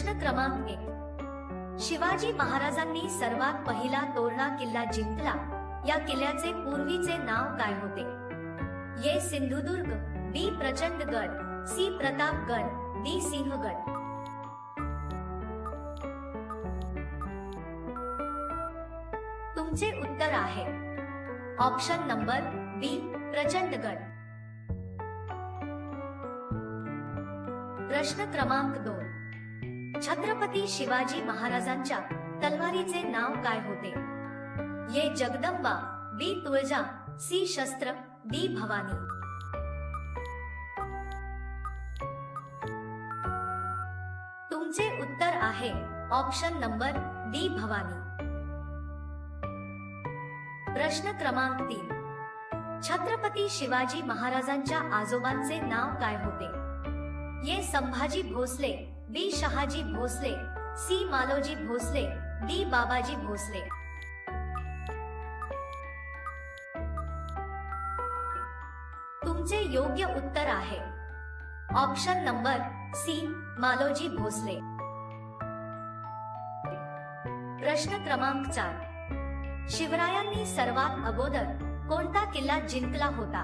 प्रश्न क्रमांक 1. शिवाजी महाराजांनी सर्वात पहिला तोरणा किल्ला जिंकला या किल्ल्याचे पूर्वीचे नाव काय होते? ए. सिंधुदुर्ग, बी. प्रचंडगड, सी. प्रतापगड, डी. सिंहगड. तुमचे उत्तर आहे ऑप्शन नंबर बी. प्रचंडगड. प्रश्न क्रमांक 2. छत्रपती शिवाजी महाराजांच्या तलवारीचे नाव काय होते? ए. जगदंबा, बी. तुळजा, सी. शस्त्र, डी. भवानी. तुमचे उत्तर आहे ऑप्शन नंबर डी. भवानी. प्रश्न क्रमांक 3. छत्रपती शिवाजी महाराजांच्या आजोबांचे नाव काय होते? A. Sambhaji Bhosale, B. Shahaji Bhosale, C. Maloji Bhosale, D. Babaji Bhosale. तुमचे योग्य उत्तर आहे option number C. Maloji Bhosale. प्रश्न क्रमांक 4. शिवरायांनी सर्वात अगोदर कोणता किल्ला जिंकला होता?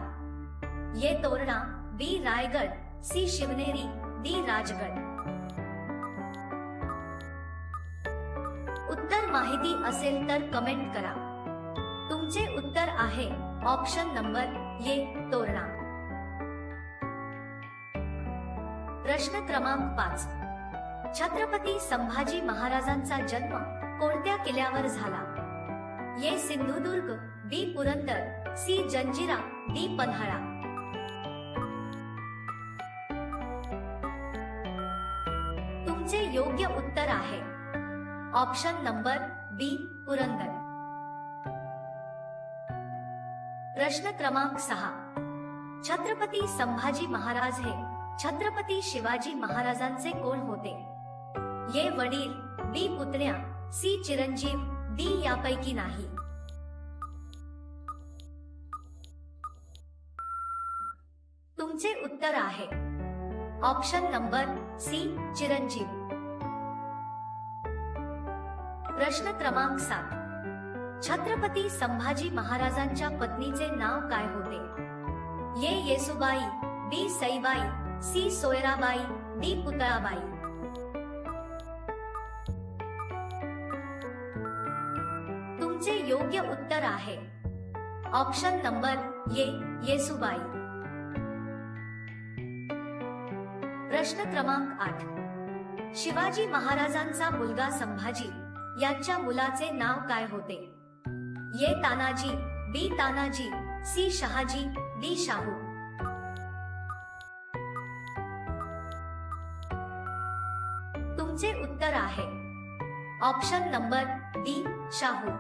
ए. तोरणा, बी. रायगड, सी. शिवनेरी, डी. राजगड. उत्तर माहिती असेल तर कमेंट करा. तुमचे उत्तर आहे ऑप्शन नंबर ए. तोरणा. प्रश्न क्रमांक 5. छत्रपती संभाजी महाराजांचा जन्म कोणत्या किल्ल्यावर झाला? ए. सिंधुदुर्ग, बी. पुरंदर, सी. जंजिरा, डी. पन्हाळा. तुमचे योग्य उत्तर आहे ऑप्शन नंबर बी. पुरंदर. प्रश्न क्रमांक 6. छत्रपती संभाजी महाराज हे छत्रपती शिवाजी महाराजांचे कोण होते? ए. वडील, बी. पुतण्या, सी. चिरंजीव, डी. यापैकी नाही. तुमचे उत्तर आहे ऑप्शन नंबर सी. चिरंजीव. प्रश्न क्रमांक 7. छत्रपती संभाजी महाराजांच्या पत्नीचे नाव काय होते? ए. येसुबाई, बी. सईबाई, सी. सोयराबाई, डी. पुतळाबाई. तुमचे योग्य उत्तर आहे ऑप्शन नंबर ए. येसुबाई. प्रश्न क्रमांक 8. शिवाजी महाराजांचा मुलगा संभाजी यांच्या मुलाचे नाव काय होते? ए. तानाजी, बी. तानाजी, सी. शहाजी, डी. शाहू. तुमचे उत्तर आहे ऑप्शन नंबर डी. शाहू.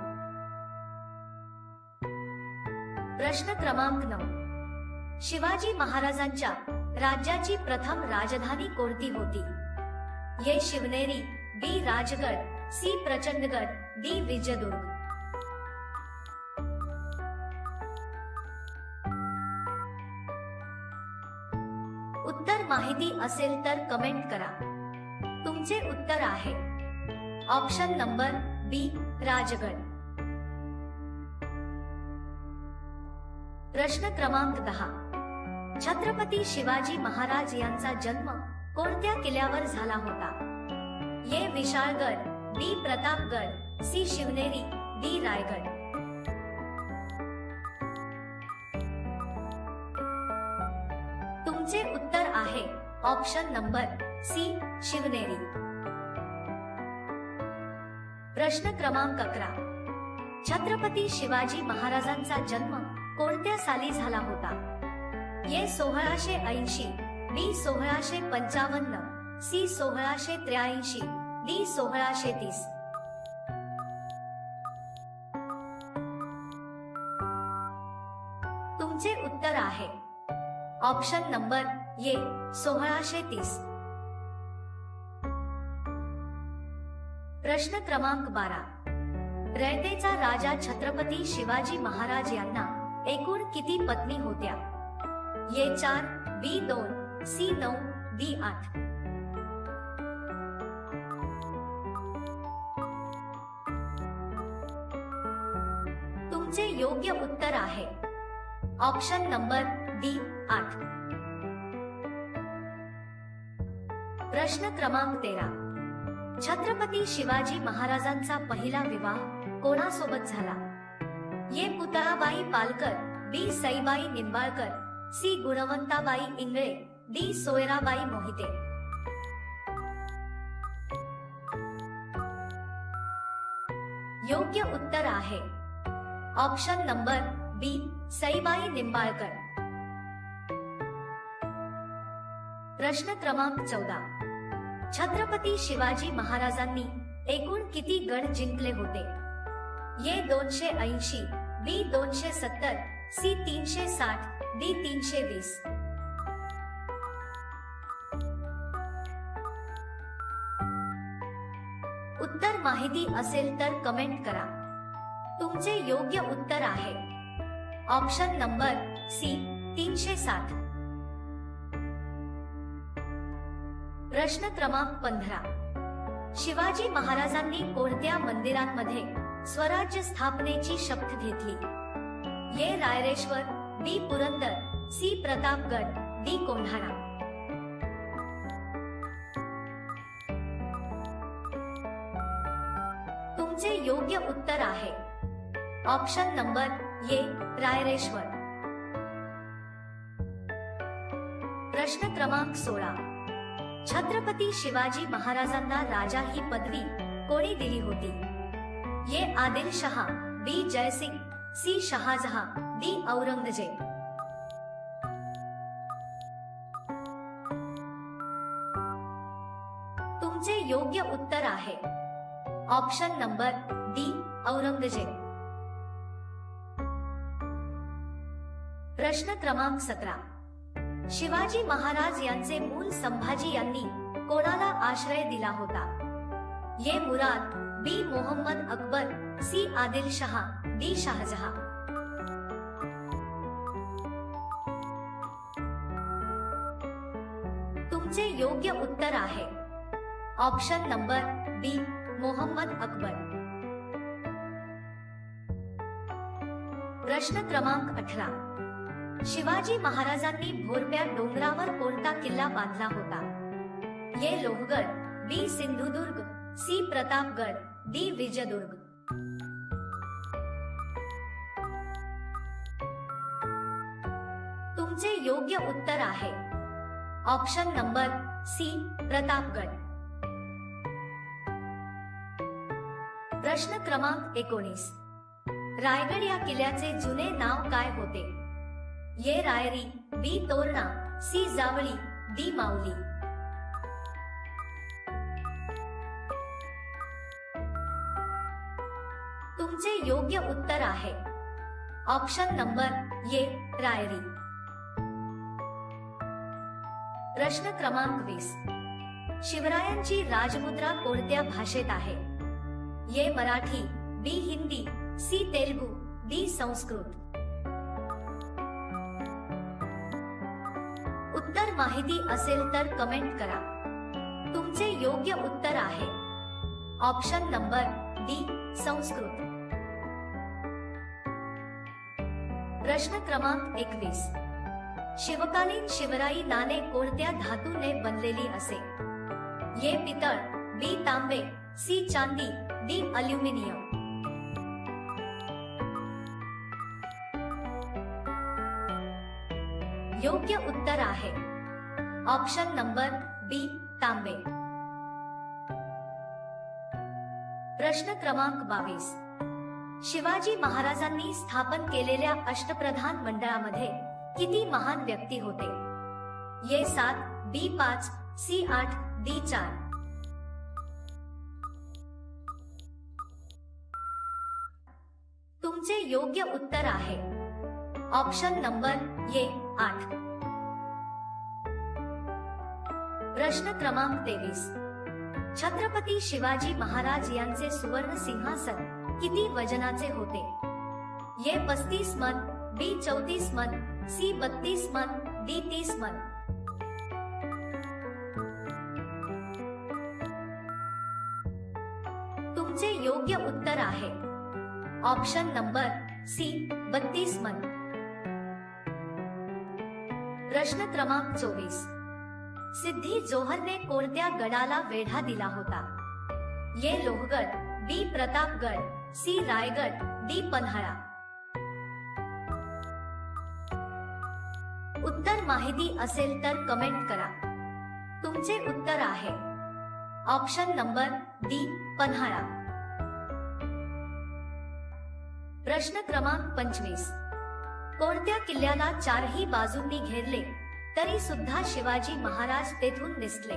प्रश्न क्रमांक 9. शिवाजी महाराजांच्या राज्याची प्रथम राजधानी कोणती होती? ए. शिवनेरी, बी. राजगड, सी. प्रचंडगड, डी. विजयदुर्ग. उत्तर माहिती असेल तर कमेंट करा. तुमचे उत्तर आहे ऑप्शन नंबर बी. राजगड. प्रश्न क्रमांक 10. छत्रपती शिवाजी महाराज यांचा जन्म कोणत्या किल्ल्यावर झाला होता? ए. विशाळगड, बी. प्रतापगड, सी. शिवनेरी, डी. रायगड. तुमचे उत्तर आहे ऑप्शन नंबर सी. शिवनेरी. प्रश्न क्रमांक 11. छत्रपती शिवाजी महाराजांचा जन्म कोणत्या साली झाला होता? ए. 1680, बी. 1655, सी. 1683, डी. 1630. तुमचे उत्तर आहे ऑप्शन नंबर ए. 1630. प्रश्न क्रमांक 12. रयतेचा राजा छत्रपती शिवाजी महाराज यांना एकूण किती पत्नी होत्या? ए. 4, बी. 2, सी. 9, डी. 8. तुमचे योग्य उत्तर आहे ऑप्शन नंबर डी 8. प्रश्न क्रमांक 13. छत्रपती शिवाजी महाराजांचा पहिला विवाह कोणासोबत झाला? ए. पुतळाबाई पालकर, बी. सईबाई निंबाळकर, सी. गुणवंताबाई इंगळे, डी. सोयराबाई मोहिते. योग्य उत्तर आहे ऑप्शन नंबर बी. सईबाई निंबाळकर. प्रश्न क्रमांक 14. छत्रपती शिवाजी महाराजांनी एकूण किती गड जिंकले होते? ए. 280, बी. 270, सी. 360, डी. 320. उत्तर माहिती असेल तर कमेंट करा. तुमचे योग्य उत्तर आहे ऑप्शन नंबर सी. 360. प्रश्न क्रमांक 15. शिवाजी महाराजांनी कोणत्या मंदिरांमध्ये स्वराज्य स्थापनेची शपथ घेतली? ए. रायरेश्वर, बी. पुरंदर, सी. प्रतापगड, डी. कोंढाणा. तुमचे योग्य उत्तर आहे ऑप्शन नंबर ए. रायरेश्वर. प्रश्न क्रमांक 16. छत्रपती शिवाजी महाराजांना राजा ही पदवी कोणी दिली होती? ए. आदिलशहा, बी. जयसिंग, सी. शहाजहां, डी. औरंगजेब. तुमचे योग्य उत्तर आहे ऑप्शन नंबर डी. औरंगजेब. प्रश्न क्रमांक 17. शिवाजी महाराज यांचे मूल संभाजी यांनी कोणाला आश्रय दिला होता? ए. मुराद, बी. मोहम्मद अकबर, सी. आदिलशहा, डी. शहाजहां. तुमचे योग्य उत्तर आहे ऑप्शन नंबर बी. मोहम्मद अकबर. प्रश्न क्रमांक 18. शिवाजी महाराजांनी भोरप्या डोंगरावर कोणता किल्ला बांधला होता? ए. लोहगड, बी. सिंधुदुर्ग, सी. प्रतापगड, डी. विजयदुर्ग. तुमचे योग्य उत्तर आहे ऑप्शन नंबर सी. प्रतापगड. प्रश्न क्रमांक 19. रायगड या किल्ल्याचे जुने नाव काय होते? ए. रायरी, बी. तोरणा, सी. जावळी, डी. माऊली. तुमचे योग्य उत्तर आहे ऑप्शन नंबर ए. रायरी. प्रश्न क्रमांक 20. शिवरायांची राजमुद्रा कोणत्या भाषेत आहे? ए. मराठी, बी. हिंदी, सी. तेलुगू, डी. संस्कृत. उत्तर माहिती असेल तर कमेंट करा. तुमचे योग्य उत्तर आहे ऑप्शन नंबर डी. संस्कृत. प्रश्न क्रमांक 21. शिवकालीन शिवराई नाणे कोणत्या धातूने बनलेली असे? ए. पितळ, बी. तांबे, सी. चांदी, डी. अल्युमिनियम. योग्य उत्तर आहे ऑप्शन नंबर बी. तांबे. प्रश्न क्रमांक 22. शिवाजी महाराजांनी स्थापन केलेल्या अष्टप्रधान मंडळामध्ये किती महान व्यक्ती होते? ए. 7, बी. 5, सी. 8, डी. 4. तुमचे योग्य उत्तर आहे ऑप्शन नंबर ए. 8. प्रश्न क्रमांक 23. छत्रपती शिवाजी महाराज यांचे सुवर्ण सिंहासन किती वजनाचे होते? ए. 35 मन, बी. 34 मन, सी. 32 मन, डी. 30 मन. तुमचे योग्य उत्तर आहे ऑप्शन नंबर सी 32 मन। प्रश्न क्रमांक 24, सिद्धी जोहरने कोणत्या गडाला वेढा दिला होता? ए लोहगड, बी प्रतापगड, सी रायगड, डी पन्हाळा। उत्तर माहिती असेल तर कमेंट करा। तुमचे उत्तर आहे ऑप्शन नंबर डी पन्हाळा। प्रश्न क्रमांक 25, कोणत्या किल्ल्याला चारही बाजूंनी घेरले तरी सुद्धा शिवाजी महाराज तेथून निसटले?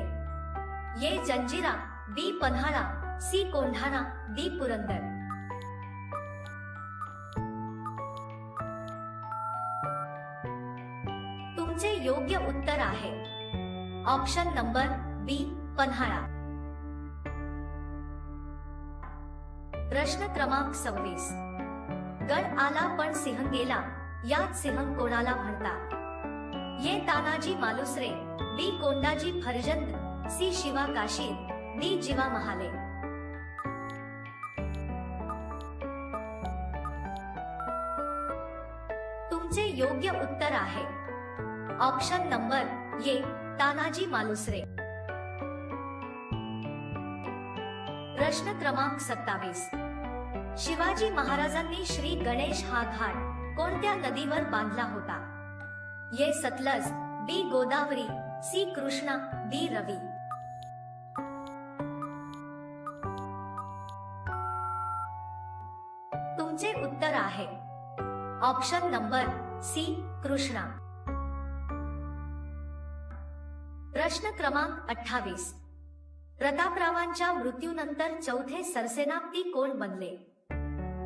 ए जंजिरा, बी पन्हाळा, सी कोंढाणा, डी पुरंदर। तुमचे योग्य उत्तर आहे ऑप्शन नंबर बी पन्हाळा। प्रश्न क्रमांक 26, गड आला पण सिंह गेला, यात सिंह कोणाला म्हणतात? ए तानाजी मालुसरे, बी कोंडाजी फर्जंद, सी शिवा काशीद, डी जिवा महाले। तुमचे योग्य उत्तर आहे option number A Tanaji Malusare. प्रश्न क्रमांक 27, शिवाजी महाराजांनी श्री गणेश हा घाट कोणत्या नदीवर बांधला होता? ए सतलज, बी गोदावरी, सी कृष्णा, डी रवी। तुमचे उत्तर आहे ऑप्शन नंबर सी कृष्णा। प्रश्न क्रमांक 28, प्रतापरावांच्या मृत्यूनंतर चौथे सरसेनापती कोण बनले?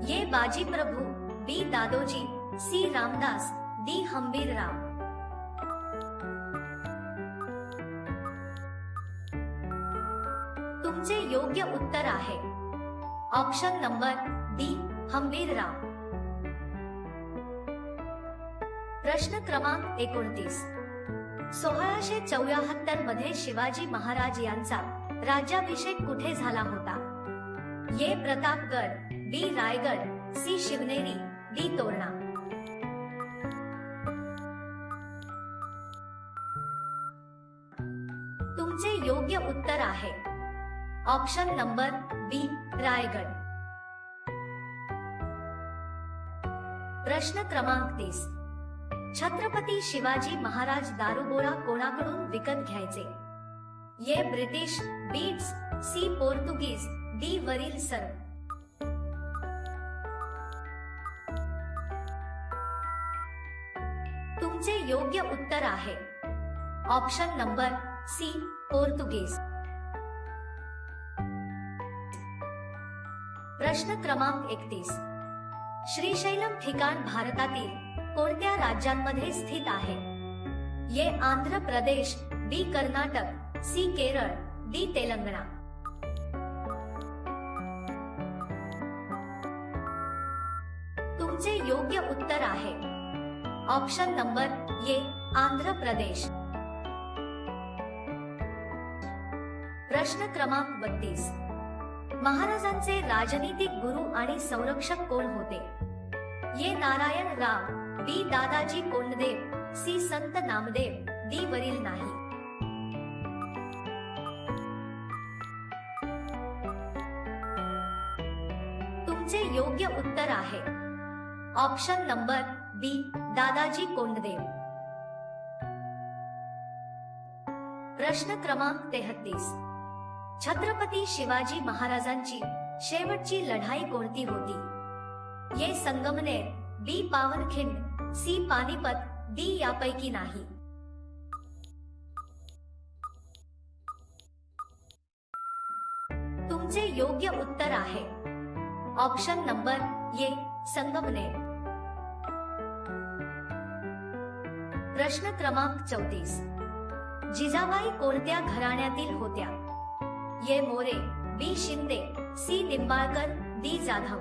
ए बाजीप्रभू, बी दादोजी, सी रामदास, डी हंबीरराव। तुमचे योग्य उत्तर आहे ऑप्शन नंबर डी हंबीरराव। प्रश्न क्रमांक 29, 1674 मध्ये शिवाजी महाराज यांचा राज्याभिषेक कुठे झाला होता? ए प्रतापगड, बी रायगड, सी शिवनेरी, डी तोरणा। तुमचे योग्य उत्तर आहे ऑप्शन नंबर बी रायगड। प्रश्न क्रमांक 30, छत्रपती शिवाजी महाराज दारुगोळा कोणाकडून विकत घ्यायचे? ए ब्रिटिश, बी सी पोर्तुगीज, डी वरील सर्व। तुमचे योग्य उत्तर आहे ऑप्शन नंबर सी पोर्तुगीज। प्रश्न क्रमांक 31, श्रीशैलम ठिकाण भारतातील कोणत्या राज्यांमध्ये स्थित आहे? ए आंध्र प्रदेश, बी कर्नाटक, सी केरळ, डी तेलंगणा। तुमचे योग्य उत्तर आहे option number A Andhra Pradesh. प्रश्न क्रमांक 32, महाराजांचे राजनीतिक गुरु आणि संरक्षक कोण होते? ए नारायण राव, बी दादाजी कोंडदेव, सी संत नामदेव, डी वरील नाही। तुमचे योग्य उत्तर आहे ऑप्शन नंबर बी दादाजी कोंडदेव। प्रश्न क्रमांक 33, छत्रपती शिवाजी महाराजांची शेवटची लढाई कोणती होती? ए संगमनेर, बी पावनखिंड, सी पानिपत, डी यापैकी नाही। तुमचे योग्य उत्तर आहे ऑप्शन नंबर ए संगमनेर। प्रश्न क्रमांक 34, जिजाबाई कोणत्या घराण्यातील होत्या? ए मोरे, बी शिंदे, सी निंबाळकर, डी जाधव।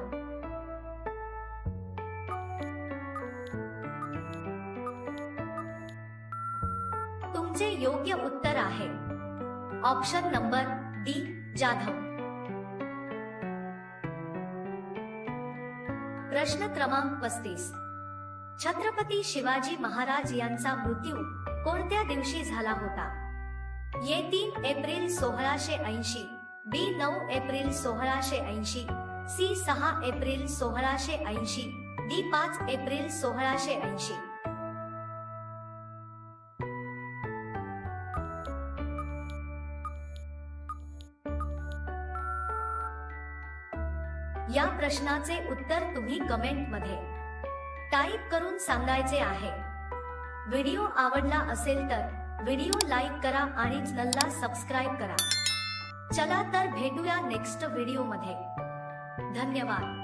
तुमचे योग्य उत्तर आहे ऑप्शन नंबर डी जाधव। प्रश्न क्रमांक 35. छत्रपती शिवाजी महाराज यांचा मृत्यू कोणत्या दिवशी झाला होता? A 3 April 1680, B 9 April 1680, C 6 April 1680, D 5 April 1680. या प्रश्नाचे उत्तर तुम्ही कमेंट मध्ये टाइप करून सांगायचे आहे. व्हिडिओ आवडला असेल तर व्हिडिओ लाईक करा आणि चॅनलला सबस्क्राईब करा. चला तर भेटूया नेक्स्ट व्हिडिओ मध्ये. धन्यवाद.